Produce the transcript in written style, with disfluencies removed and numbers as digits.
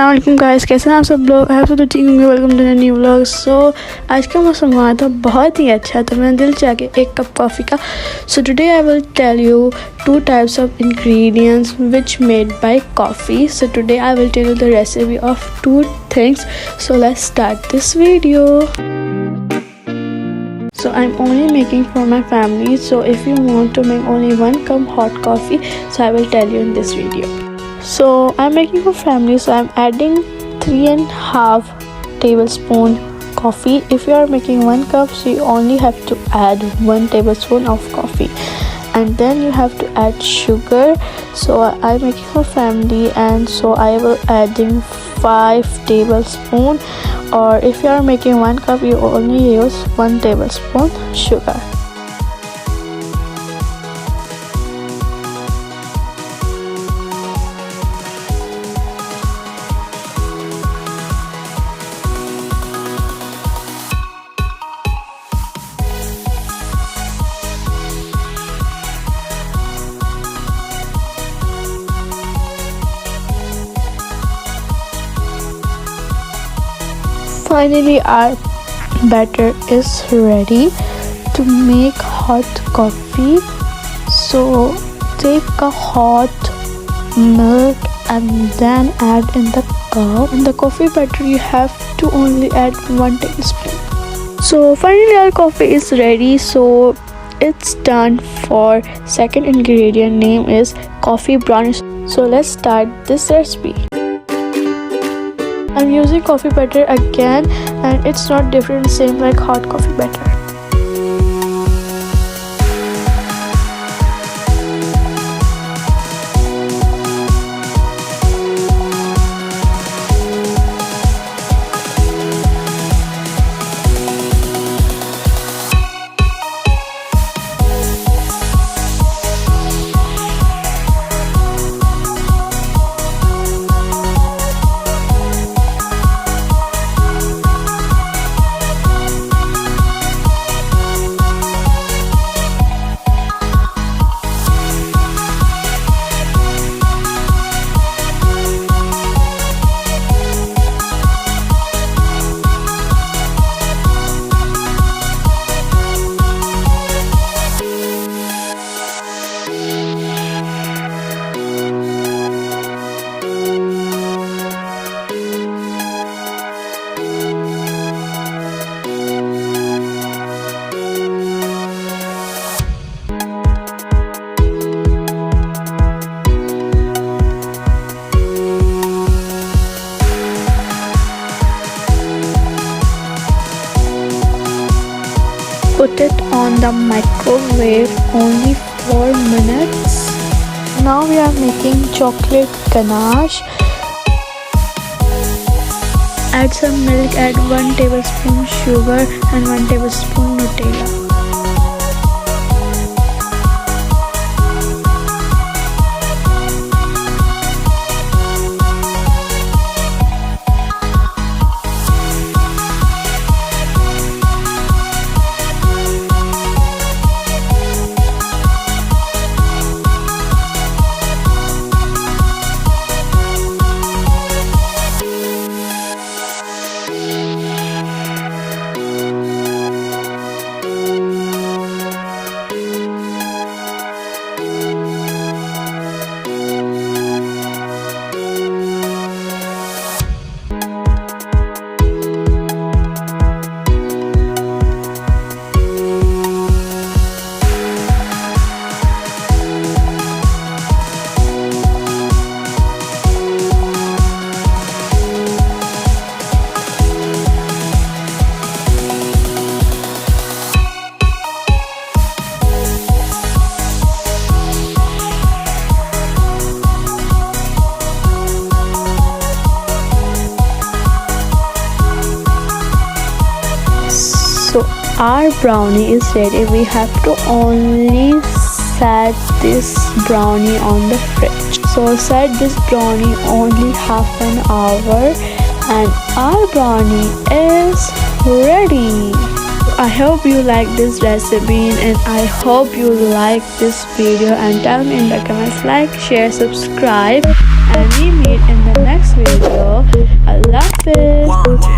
अस्सलाम वालेकुम गाइस, कैसे हैं आप सब लोग। आप सब तो ठीक होंगे। Welcome to new vlog. So आज का मौसम हुआ था बहुत ही अच्छा, तो मैंने दिल चाह के एक कप कॉफ़ी का। So today I will tell you two types of ingredients which made by coffee. So today I will tell you the recipe of two things. So let's start this video. So I'm only making for my family, so if you want to make only 1 cup hot coffee, so I will tell you in this video. So I'm making for family, so I'm adding 3.5 tablespoon coffee. If you are making 1 cup, so you only have to add 1 tablespoon of coffee, and then you have to add sugar. So I'm making for family, and so I will adding 5 tablespoon, or if you are making 1 cup, you only use 1 tablespoon sugar. Finally, our batter is ready to make hot coffee. So take a hot milk and then add in the cup. In the coffee batter, you have to only add 1 tablespoon. So finally, our coffee is ready. So it's done. For second ingredient, name is coffee brownies. So let's start this recipe. I'm using coffee butter again, and it's not different, same like hot coffee butter. Put it on the microwave only 4 minutes. Now we are making chocolate ganache. Add some milk, add 1 tablespoon sugar and 1 tablespoon Nutella. So our brownie is ready. We have to only set this brownie on the fridge. So set this brownie only half an hour, and our brownie is ready. I hope you like this recipe and I hope you like this video, and tell me in the comments, like, share, subscribe, and we meet in the next video. Allah Hafiz.